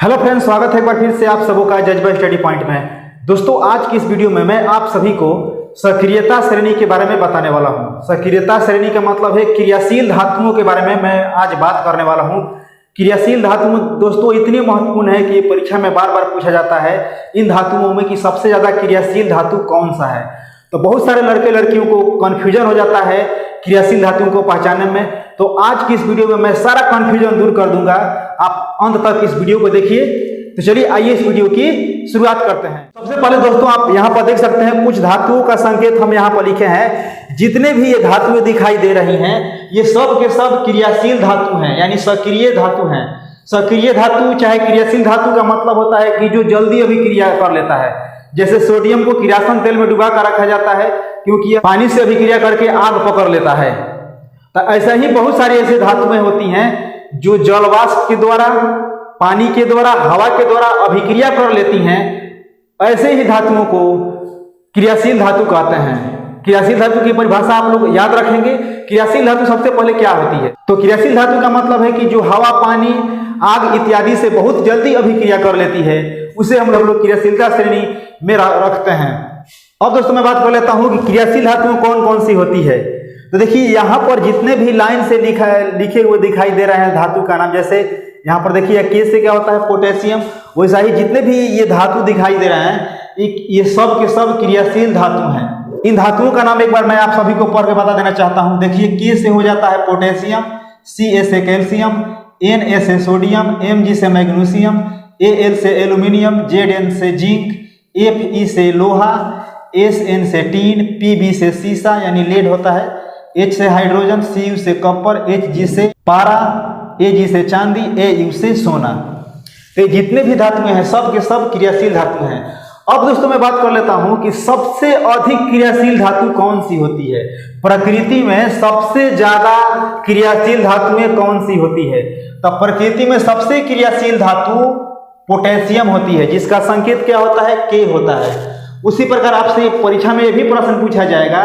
Hello friends, स्वागत है एक बार फिर से आप सबों का जज्बा स्टडी पॉइंट में। दोस्तों, आज की इस वीडियो में मैं आप सभी को सक्रियता श्रेणी के बारे में बताने वाला हूं। सक्रियता श्रेणी का मतलब है क्रियाशील धातुओं के बारे में मैं आज बात करने वाला हूं। क्रियाशील धातु दोस्तों इतनी महत्वपूर्ण है कि ये परीक्षा में बार बार पूछा जाता है इन धातुओं में कि सबसे ज्यादा क्रियाशील धातु कौन सा है। तो बहुत सारे लड़के लड़कियों को कंफ्यूजन हो जाता है क्रियाशील धातुओं को पहचानने में। तो आज की इस वीडियो में मैं सारा कंफ्यूजन दूर कर दूंगा। आप अंत तक इस वीडियो को देखिए। तो चलिए आइए इस वीडियो की शुरुआत करते हैं। सबसे पहले दोस्तों आप यहाँ पर देख सकते हैं कुछ धातुओं का संकेत हम यहाँ पर लिखे हैं। जितने भी ये धातुएं दिखाई दे रही हैं ये सब के सब क्रियाशील धातु हैं, यानी सक्रिय धातु हैं। सक्रिय धातु चाहे क्रियाशील धातु का मतलब होता है कि जो जल्दी अभिक्रिया कर लेता है। जैसे सोडियम को किरासन तेल में डुबा कर रखा जाता है क्योंकि यह पानी से अभिक्रिया करके आग पकड़ लेता है। तो ऐसा ही बहुत सारी ऐसी धातुएं होती हैं जो जलवाष्प के द्वारा, पानी के द्वारा, हवा के द्वारा अभिक्रिया कर लेती हैं। ऐसे ही धातुओं को क्रियाशील धातु कहते हैं। क्रियाशील धातु की परिभाषा आप लोग याद रखेंगे। क्रियाशील धातु सबसे पहले क्या होती है? तो क्रियाशील धातु का मतलब है कि जो हवा, पानी, आग इत्यादि से बहुत जल्दी अभिक्रिया कर लेती है, उसे हम लोग क्रियाशीलता श्रेणी में रखते हैं। अब दोस्तों मैं बात कर लेता हूं कि क्रियाशील धातुएं कौन कौन सी होती है। तो देखिए यहाँ पर जितने भी लाइन से लिखे हुए दिखाई दे रहे हैं धातु का नाम, जैसे यहाँ पर देखिए के से क्या होता है पोटेशियम, वैसा ही जितने भी ये धातु दिखाई दे रहे हैं ये सब के सब क्रियाशील धातु हैं। इन धातुओं का नाम एक बार मैं आप सभी को पढ़ के बता देना चाहता हूँ। देखिए के से हो जाता है पोटेशियम, सी से कैल्शियम, Na से सोडियम, Mg से मैग्नीशियम, Al से एल्यूमिनियम, Zn से जिंक, Fe से लोहा, Sn से टीन, Pb से सीसा यानी लेड होता है, H से हाइड्रोजन, Cu से कॉपर, Hg से पारा, Ag से चांदी, Au से सोना। तो जितने भी धातुएं हैं सब के सब क्रियाशील धातु हैं। अब दोस्तों मैं बात कर लेता हूं कि सबसे अधिक क्रियाशील धातु कौन सी होती है। प्रकृति में सबसे ज्यादा क्रियाशील धातुएं कौन सी होती है? तो प्रकृति में सबसे क्रियाशील धातु पोटेशियम होती है, जिसका संकेत क्या होता है? के होता है। उसी प्रकार आपसे परीक्षा में यह भी प्रश्न पूछा जाएगा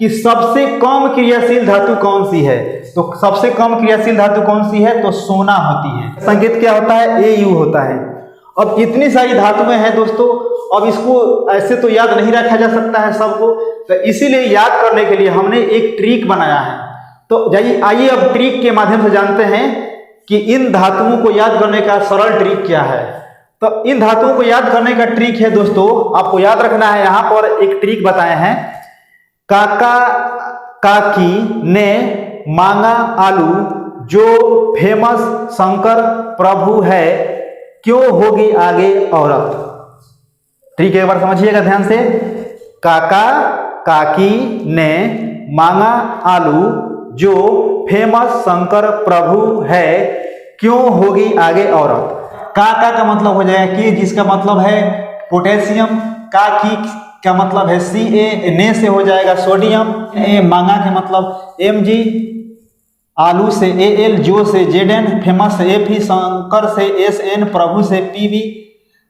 कि सबसे कम क्रियाशील धातु कौन सी है। तो सबसे कम क्रियाशील धातु कौन सी है? तो सोना होती है। संकेत क्या होता है? Au होता है। अब इतनी सारी धातुएं हैं दोस्तों, अब इसको ऐसे तो याद नहीं रखा जा सकता है सबको, तो इसीलिए याद करने के लिए हमने एक ट्रिक बनाया है। तो जाइए आइए अब ट्रिक के माध्यम से जानते हैं कि इन धातुओं को याद करने का सरल ट्रिक क्या है। तो इन धातुओं को याद करने का ट्रिक है दोस्तों, आपको याद रखना है। यहाँ पर एक ट्रिक बताए हैं, काका काकी ने मांगा आलू, जो फेमस शंकर प्रभु है, क्यों होगी आगे औरत। ठीक है, एक बार समझिएगा ध्यान से। काका काकी ने मांगा आलू, जो फेमस शंकर प्रभु है, क्यों होगी आगे औरत। काका का मतलब हो जाएगा कि, जिसका मतलब है पोटेशियम, काकी का मतलब है Ca, ने से हो जाएगा सोडियम, मांगा के मतलब Mg, आलू से Al, जो से Zn, फेमस से Fe, शंकर से Sn, प्रभु से Pb,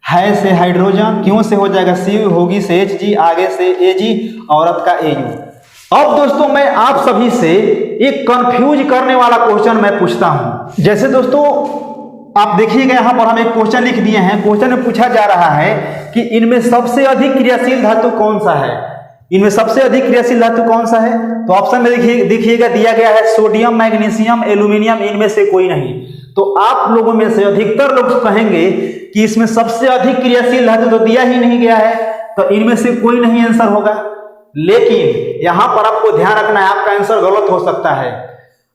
है से हाइड्रोजन, क्यों से हो जाएगा Cu, होगी से Hg, आगे से Ag, औरत का Au। अब दोस्तों मैं आप सभी से एक कंफ्यूज करने वाला क्वेश्चन मैं पूछता हूं। जैसे दोस्तों आप देखिएगा यहाँ पर हम एक क्वेश्चन लिख दिए हैं। क्वेश्चन में पूछा जा रहा है कि इनमें सबसे अधिक क्रियाशील धातु कौन सा है। इनमें सबसे अधिक क्रियाशील धातु कौन सा है? तो ऑप्शन में देखिएगा दिया गया है सोडियम, मैग्नीशियम, एल्यूमिनियम, इनमें से कोई नहीं। तो आप लोगों में से अधिकतर लोग कहेंगे कि इसमें सबसे अधिक क्रियाशील धातु तो दिया ही नहीं गया है, तो इनमें से कोई नहीं आंसर होगा। लेकिन यहां पर आपको ध्यान रखना है, आपका आंसर गलत हो सकता है।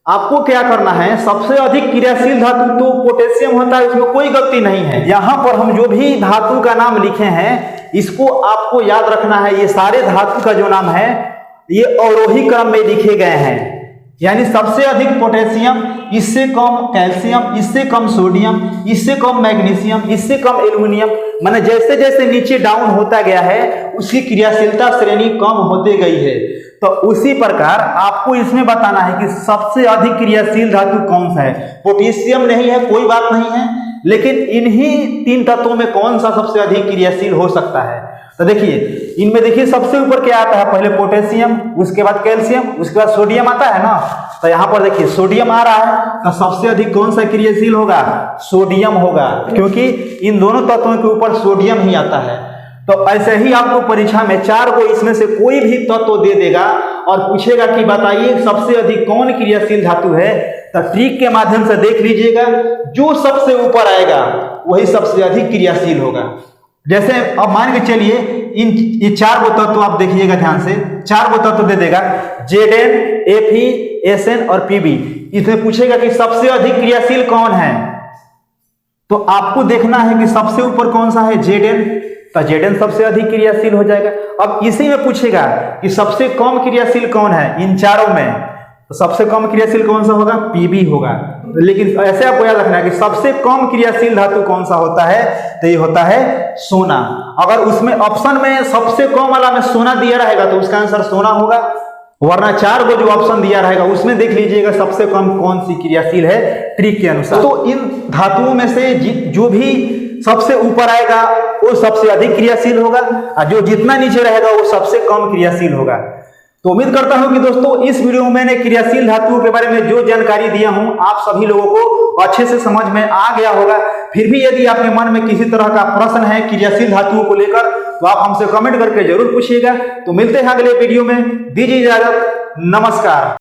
आपको क्या करना है, सबसे अधिक क्रियाशील धातु तो पोटेशियम होता है, इसमें कोई गलती नहीं है। यहां पर हम जो भी धातु का नाम लिखे हैं इसको आपको याद रखना है। ये सारे धातु का जो नाम है ये अवरोही क्रम में लिखे गए हैं, यानी सबसे अधिक पोटेशियम, इससे कम कैल्शियम, इससे कम सोडियम, इससे कम मैग्नीशियम, इससे कम एल्यूमिनियम। माने जैसे जैसे नीचे डाउन होता गया है उसकी क्रियाशीलता श्रेणी कम होते गई है। तो उसी प्रकार आपको इसमें बताना है कि सबसे अधिक क्रियाशील धातु कौन सा है। पोटेशियम नहीं है कोई बात नहीं है, लेकिन इन्हीं तीन तत्वों में कौन सा सबसे अधिक क्रियाशील हो सकता है। तो देखिए इनमें देखिए सबसे ऊपर क्या आता है, पहले पोटेशियम, उसके बाद कैल्शियम, उसके बाद सोडियम आता है ना। तो यहाँ पर देखिए सोडियम आ रहा है, तो सबसे अधिक कौन सा क्रियाशील होगा, सोडियम होगा, क्योंकि इन दोनों तत्वों के ऊपर सोडियम ही आता है। तो ऐसे ही आपको परीक्षा में 4 को इसमें से कोई भी तत्व दे देगा और पूछेगा कि बताइए सबसे अधिक कौन क्रियाशील धातु है, तो ट्रिक के माध्यम से देख लीजिएगा, जो सबसे ऊपर आएगा वही सबसे अधिक क्रियाशील होगा। जैसे अब मान के चलिए ये 4 गो तत्व आप देखिएगा ध्यान से, 4 गो तत्व दे देगा Zn, Fe, Sn और Pb। इसमें पूछेगा कि सबसे अधिक क्रियाशील कौन है, तो आपको देखना है कि सबसे ऊपर कौन सा है, Zn, तो Zn सबसे अधिक क्रियाशील हो जाएगा। अब इसी में पूछेगा कि सबसे कम क्रियाशील कौन है इन चारों में, तो सबसे कम क्रियाशील कौन सा होगा, Pb होगा। लेकिन ऐसे आपको याद रखना है कि सबसे कम क्रियाशील धातु कौन सा होता है, तो ये होता है सोना। अगर उसमें ऑप्शन में सबसे कम वाला में सोना दिया रहेगा तो उसका आंसर सोना होगा, वरना 4 को जो ऑप्शन दिया रहेगा उसमें देख लीजिएगा सबसे कम कौन सी क्रियाशील है ट्रिक के अनुसार। तो इन धातुओं में से जो भी सबसे ऊपर आएगा वो सबसे अधिक क्रियाशील होगा, और जो जितना नीचे रहेगा वो सबसे कम क्रियाशील होगा। तो उम्मीद करता हूं कि दोस्तों इस वीडियो में मैंने क्रियाशील धातुओं के बारे में जो जानकारी दिया हूं आप सभी लोगों को अच्छे से समझ में आ गया होगा। फिर भी यदि आपके मन में किसी तरह का प्रश्न है क्रियाशील धातुओं को लेकर तो आप हमसे कमेंट करके जरूर पूछिएगा। तो मिलते हैं अगले वीडियो में, दीजिए इजाजत, नमस्कार।